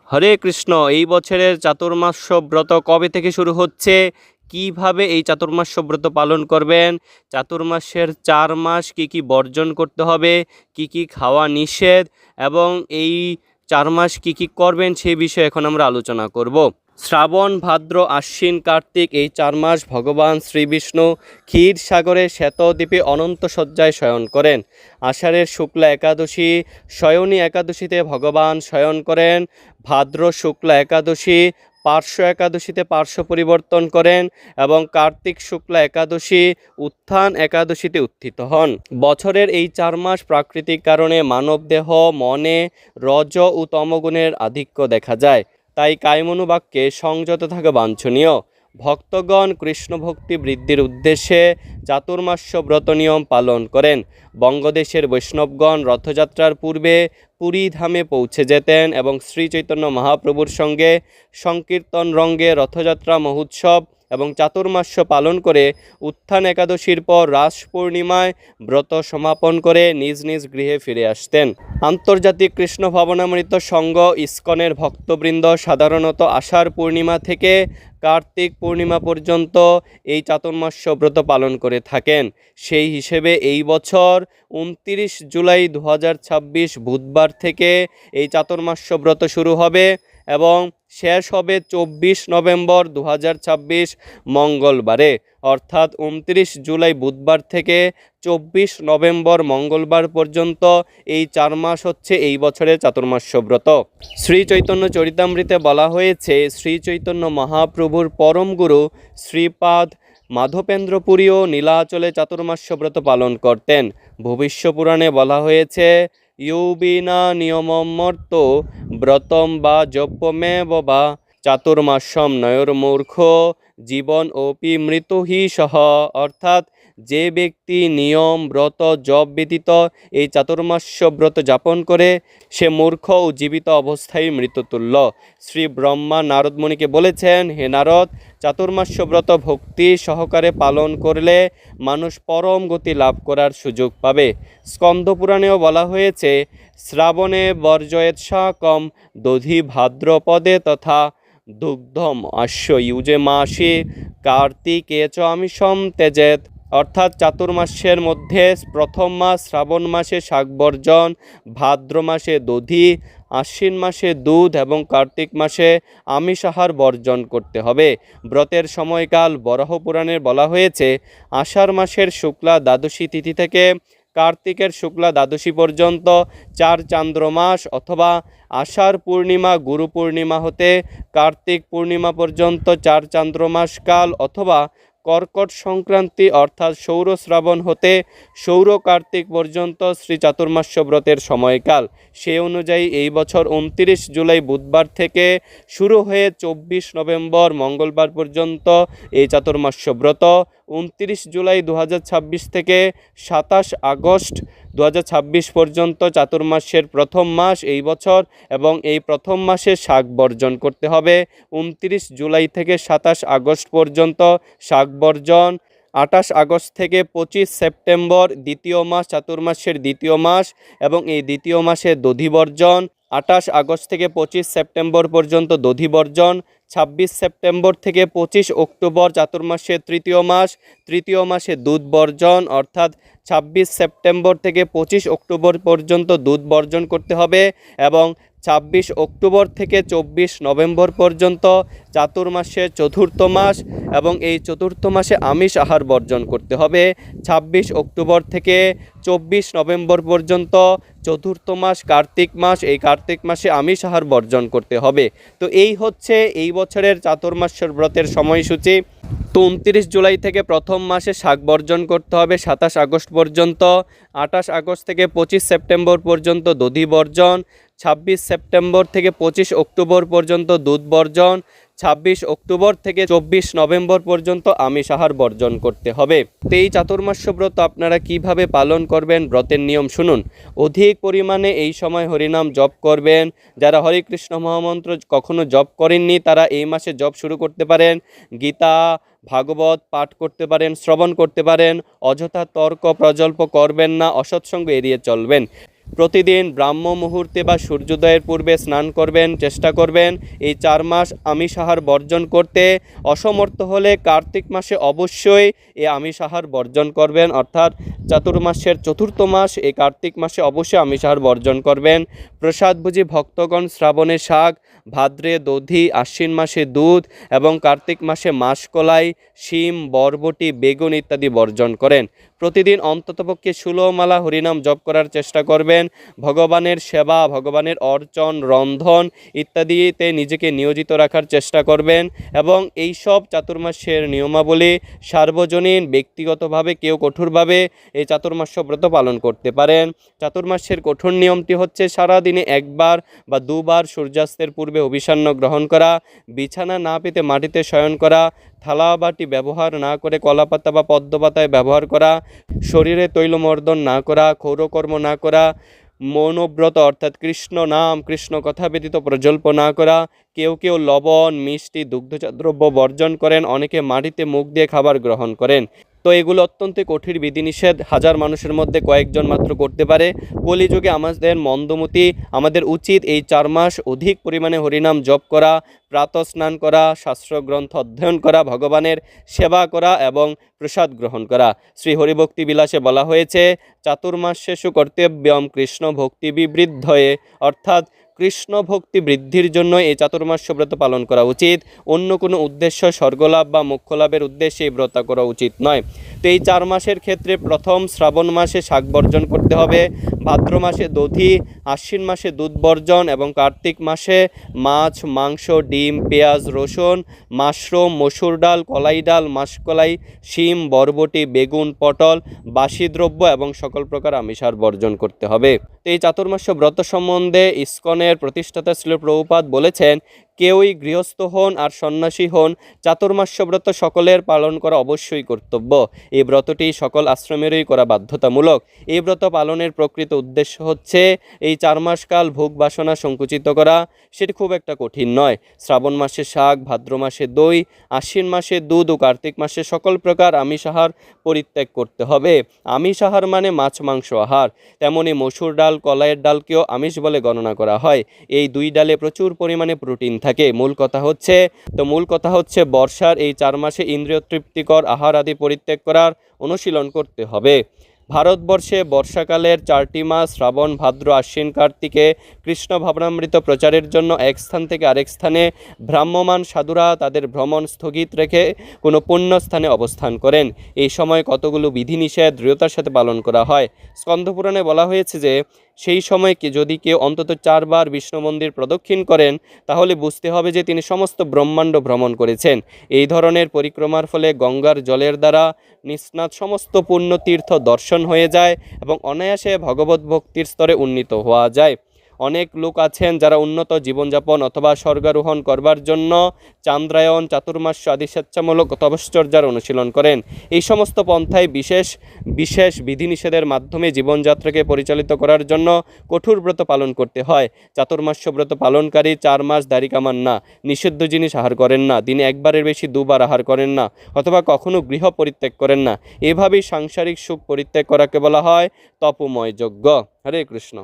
হরে কৃষ্ণ। এই বছরের চাতুর্মাস্য ব্রত কবে থেকে শুরু হচ্ছে, কিভাবে এই চাতুর্মাস্য ব্রত পালন করবেন, চাতুর্মাস্যের 4 মাস কি কি বর্জন করতে হবে, কি কি খাওয়া নিষেধ এবং এই 4 মাস কি কি করবেন সেই বিষয়ে এখন আমরা আলোচনা করব। শ্রাবণ, ভাদ্র, আশ্বিন, কার্তিক এই 4 মাস ভগবান শ্রীবিষ্ণু ক্ষীর সাগরে শ্বেতদ্বীপে অনন্ত শয্যায় শয়ন করেন। আষাঢ়ের শুক্লা একাদশী শয়নী একাদশীতে ভগবান শয়ন করেন। ভাদ্র শুক্লা একাদশী পার্শ্ব একাদশীতে পার্শ্ব পরিবর্তন করেন এবং কার্তিক শুক্লা একাদশী উত্থান একাদশীতে উত্থিত হন। বছরের এই 4 মাস প্রাকৃতিক কারণে মানবদেহ মনে রজ ও তমগুণের আধিক্য দেখা যায়, তাই কায়মনোবাক্যে সংযত থাকা বাঞ্ছনীয়। ভক্তগণ কৃষ্ণ ভক্তি বৃদ্ধির উদ্দেশ্যে চাতুর্মাস্য ব্রত নিয়ম পালন করেন। বঙ্গদেশের বৈষ্ণবগণ রথযাত্রার পূর্বে পুরী ধামে পৌঁছে যেতেন এবং শ্রী চৈতন্য মহাপ্রভুর সঙ্গে সংকীর্তন রঙ্গে রথযাত্রা মহোৎসব এবং চাতুর্মাস্য পালন করে উত্থান একাদশীর পর রাস পূর্ণিমায় ব্রত সমাপন করে নিজ নিজ গৃহে ফিরে আসতেন। আন্তর্জাতিক কৃষ্ণ ভাবনামৃত সংঘ ইস্কনের ভক্তবৃন্দ সাধারণত আষাঢ় পূর্ণিমা থেকে কার্তিক পূর্ণিমা পর্যন্ত এই চাতুর্মাস্য ব্রত পালন করে থাকেন। সেই হিসেবে এই বছর 29 জুলাই 2026 বুধবার থেকে এই চাতুর্মাস্য ব্রত শুরু হবে এবং শেষ হবে 24 নভেম্বর 2026 মঙ্গলবারে, অর্থাৎ 29 জুলাই বুধবার থেকে 24 নভেম্বর মঙ্গলবার পর্যন্ত এই 4 মাস হচ্ছে এই বছরের চাতুর্মাস্য ব্রত। শ্রী চৈতন্য চরিতামৃতে বলা হয়েছে, শ্রী চৈতন্য মহাপ্রভুর পরম গুরু শ্রীপাদ মাধবেন্দ্রপুরীও নীলাচলে চাতুর্মাস্য ব্রত পালন করতেন। ভবিষ্য পুরাণে বলা হয়েছে, ইউবিনা নিয়মমর্ত ব্রতম বা জপ্যমেব বা চাতুর্মাস্যম নয়োর্মূর্খ জীবন অপি মৃত্যু হি সহ, অর্থাৎ যে ব্যক্তি নিয়ম ব্রত জপ ব্যতীত এই চাতুর্মাস্য ব্রত যাপন করে সে মূর্খ ও জীবিত অবস্থায় মৃত্যুতুল্য। শ্রী ব্রহ্মা নারদমুনিকে বলেছেন, হে নারদ, চাতুর্মাস্য ব্রত ভক্তি সহকারে পালন করলে মানুষ পরম গতি লাভ করার সুযোগ পাবে। স্কন্দ পুরাণেও বলা হয়েছে, শ্রাবণে বর্জয়েৎ শাকম দধি ভাদ্রপদে তথা দুগ্ধম আশ্ব ইউজে মাসি কার্তিকে চ আমিষম তেজেত, অর্থাৎ চাতুর্মাস্যের মধ্যে প্রথম মাস শ্রাবণ মাসে শাক বর্জন, ভাদ্র মাসে দধি, আশ্বিন মাসে দুধ এবং কার্তিক মাসে আমিষ আহার বর্জন করতে হবে। ব্রতের সময়কাল বরাহ পুরাণে বলা হয়েছে, আষাঢ় মাসের শুক্লা দ্বাদশী তিথি থেকে কার্তিকের শুক্লা দ্বাদশী পর্যন্ত 4 চান্দ্রমাস অথবা আষাঢ় পূর্ণিমা গুরু পূর্ণিমা হতে কার্তিক পূর্ণিমা পর্যন্ত 4 চান্দ্রমাস কাল অথবা কর্কট সংক্রান্তি অর্থাৎ সৌর শ্রাবণ হতে সৌর কার্তিক পর্যন্ত শ্রী চাতুর্মাস্য ব্রতের সময়কাল। সে অনুযায়ী এই বছর 29 জুলাই বুধবার থেকে শুরু হয়ে 24 নভেম্বর মঙ্গলবার পর্যন্ত এই চাতুর্মাস্য ব্রত, 29 জুলাই 2026 থেকে 27 আগস্ট 2026 পর্যন্ত চাতুর্মাস্যের প্রথম মাস এই বছর এবং এই প্রথম মাসে শাক বর্জন করতে হবে। 29 জুলাই থেকে 27 আগস্ট পর্যন্ত শাক বর্জন, 28 আগস্ট থেকে 25 সেপ্টেম্বর দ্বিতীয় মাস চাতুর্মাস্যের দ্বিতীয় মাস এবং এই দ্বিতীয় মাসে দধি বর্জন, 28 আগস্ট থেকে 25 সেপ্টেম্বর পর্যন্ত দধি বর্জন, 26 সেপ্টেম্বর থেকে 25 অক্টোবর চাতুর্মাস্যের তৃতীয় মাসে দুধ বর্জন, অর্থাৎ 26 সেপ্টেম্বর থেকে 25 অক্টোবর পর্যন্ত দুধ বর্জন করতে হবে এবং 26 অক্টোবর থেকে 24 নভেম্বর পর্যন্ত চাতুর্মাস্যের চতুর্থ মাস এবং এই চতুর্থ মাসে আমিষ আহার বর্জন করতে হবে। 26 অক্টোবর থেকে 24 নভেম্বর পর্যন্ত চতুর্থ মাস কার্তিক মাস, এই কার্তিক মাসে আমিষ আহার বর্জন করতে হবে। তো এই হচ্ছে এই বছরের চাতুর্মাস্যের ব্রতের সময়সূচি। তো 29 জুলাই থেকে প্রথম মাসে শাক বর্জন করতে হবে 27 আগস্ট পর্যন্ত, 28 আগস্ট থেকে 25 সেপ্টেম্বর পর্যন্ত দধি বর্জন, 26 সেপ্টেম্বর থেকে 25 অক্টোবর পর্যন্ত দুধ বর্জন, 26 অক্টোবর থেকে 24 নভেম্বর পর্যন্ত আমিষ আহার বর্জন করতে হবে। তো এই চাতুর্মাস্য ব্রত আপনারা কিভাবে পালন করবেন, ব্রতের নিয়ম শুনুন। অধিক পরিমাণে এই সময় হরিনাম জপ করবেন। যারা হরে কৃষ্ণ মহামন্ত্র কখনো জপ করেননি তারা এই মাসে জপ শুরু করতে পারেন। গীতা ভাগবত পাঠ করতে পারেন, শ্রবণ করতে পারেন। অযথা তর্ক প্রজল্প করবেন না, অসৎসঙ্গ এড়িয়ে চলবেন। প্রতিদিন ব্রাহ্ম মুহূর্তে বা সূর্যোদয়ের পূর্বে স্নান করবেন, চেষ্টা করবেন এই 4 মাস আমিষ আহার বর্জন করতে। অসমর্থ হলে কার্তিক মাসে অবশ্যই এই আমিষ আহার বর্জন করবেন, অর্থাৎ চাতুর্মাসের চতুর্থ মাস এই কার্তিক মাসে অবশ্যই আমিষ আহার বর্জন করবেন। প্রসাদভোজী ভক্তগণ শ্রাবণে শাক, ভাদ্রে দধি, আশ্বিন মাসে দুধ এবং কার্তিক মাসে মাসকলাই, শিম, বরবটি, বেগুন ইত্যাদি বর্জন করেন। প্রতিদিন অন্ততপক্ষে 16 মালা হরিনাম জপ করার চেষ্টা করবেন। ভগবানের সেবা, ভগবানের অর্চন, রন্ধন ইত্যাদিতে নিজেকে নিয়োজিত রাখার চেষ্টা করবেন এবং এই সব চাতুর্মাসের নিয়মাবলী সার্বজনীন ব্যক্তিগতভাবে কেউ কঠোরভাবে এই চাতুর্মাস্য ব্রত পালন করতে পারেন। চাতুর্মাসের কঠোর নিয়মটি হচ্ছে সারাদিনে একবার বা দুবার সূর্যাস্তের পূর্বে অভিসান্ন গ্রহণ করা, বিছানা না পেতে মাটিতে শয়ন করা, থালা বাটি ব্যবহার না করে কলাপাতা বা পদ্মপাতায় ব্যবহার করা, শরীরে তৈলমর্দন না করা, ক্ষৌরকর্ম না করা, মৌনব্রত অর্থাৎ কৃষ্ণ নাম, কৃষ্ণ কথা ব্যতীত প্রজল্প না করা। কেউ কেউ লবণ, মিষ্টি, দুগ্ধজাত দ্রব্য বর্জন করেন, অনেকে মাটিতে মুখ দিয়ে খাবার গ্রহণ করেন। তো এগুলো অত্যন্ত কঠিন বিধিনিষেধ, হাজার মানুষের মধ্যে কয়েকজন মাত্র করতে পারে। কলিযুগে আমাদের মন্দমতি, আমাদের উচিত এই 4 মাস অধিক পরিমাণে হরিনাম জপ করা, প্রাতঃ স্নান করা, শাস্ত্রগ্রন্থ অধ্যয়ন করা, ভগবানের সেবা করা এবং প্রসাদ গ্রহণ করা। শ্রী হরিভক্তি বিলাসে বলা হয়েছে চাতুর্মাস্যেষু কর্তব্যম কৃষ্ণ ভক্তি বিবৃদ্ধয়ে, অর্থাৎ কৃষ্ণ ভক্তি বৃদ্ধির জন্য এই চাতুর্মাস্য ব্রত পালন করা উচিত। অন্য কোনো উদ্দেশ্য স্বর্গলাভ বা মোক্ষলাভের উদ্দেশ্যে এই ব্রত করা উচিত নয়। তো এই 4 মাসের ক্ষেত্রে প্রথম শ্রাবণ মাসে শাক বর্জন করতে হবে, ভাদ্র মাসে দধি, আশ্বিন মাসে দুধ বর্জন এবং কার্তিক মাসে মাছ, মাংস, ডিম, পেঁয়াজ, রসুন, মাশরুম, মসুর ডাল, কলাই ডাল, মাসকলাই, শিম, বরবটি, বেগুন, পটল, বাসি দ্রব্য এবং সকল প্রকার আমিষ বর্জন করতে হবে। তো এই চাতুর্মাস্য ব্রত সম্বন্ধে ইসকনের প্রতিষ্ঠাতা শ্রীল প্রভুপাদ বলেছেন, কেউই গৃহস্থ হন আর সন্ন্যাসী হন, চাতুর্মাস্য ব্রত সকলের পালন করা অবশ্যই কর্তব্য। এই ব্রতটি সকল আশ্রমেরই করা বাধ্যতামূলক। এই ব্রত পালনের প্রকৃত উদ্দেশ্য হচ্ছে এই 4 মাসকাল ভোগ বাসনা সংকুচিত করা। সেটি খুব একটা কঠিন নয়। শ্রাবণ মাসে শাক, ভাদ্র মাসে দই, আশ্বিন মাসে দুধ ও কার্তিক মাসে সকল প্রকার আমিষ আহার পরিত্যাগ করতে হবে। আমিষ আহার মানে মাছ মাংস আহার। তেমনি মসুর ডাল, কলাইয়ের ডালকেও আমিষ বলে গণনা করা হয়। এই 2 ডালে প্রচুর পরিমাণে প্রোটিন থাকে। মূল কথা হচ্ছে বর্ষার এই 4 মাসে ইন্দ্রিয় তৃপ্তিকর আহার আদি পরিত্যাগ করার অনুশীলন করতে হবে। ভারতবর্ষে বর্ষাকালের 4টি মাস শ্রাবণ, ভাদ্র, আশ্বিন, কার্তিকে কৃষ্ণ ভাবনামৃত প্রচারের জন্য এক স্থান থেকে আরেক স্থানে ভ্রাম্যমান সাধুরা তাদের ভ্রমণ স্থগিত রেখে কোনো পুণ্য স্থানে অবস্থান করেন। এই সময় কতগুলো বিধিনিষেধ দৃঢ়তার সাথে পালন করা হয়। স্কন্ধপুরাণে বলা হয়েছে যে সেই সময় যদি কেউ অন্তত 4 বার বিষ্ণু মন্দির প্রদক্ষিণ করেন তাহলে বুঝতে হবে যে তিনি সমস্ত ব্রহ্মাণ্ড ভ্রমণ করেছেন। এই ধরনের পরিক্রমার ফলে গঙ্গার জলের দ্বারা নিস্নাত সমস্ত পুণ্য তীর্থ দর্শন হয়ে যায় এবং অনায়াসে ভগবত ভক্তির স্তরে উন্নীত হওয়া যায়। অনেক লোক আছেন যারা উন্নত জীবনযাপন অথবা স্বর্গারোহণ করবার জন্য চান্দ্রায়ণ, চাতুর্মাস্য আদি স্বেচ্ছামূলক তপশ্চর্যার অনুশীলন করেন। এই সমস্ত পন্থায় বিশেষ বিধিনিষেধের মাধ্যমে জীবনযাত্রাকে পরিচালিত করার জন্য কঠোর ব্রত পালন করতে হয়। চাতুর্মাস্য ব্রত পালনকারী 4 মাস দাড়ি কামান না, নিষিদ্ধ জিনিস আহার করেন না, দিনে একবারের বেশি 2 বার আহার করেন না, অথবা কখনো গৃহ পরিত্যাগ করেন না। এভাবেই সাংসারিক সুখ পরিত্যাগ করাকে বলা হয় তপময় যজ্ঞ। হরে কৃষ্ণ।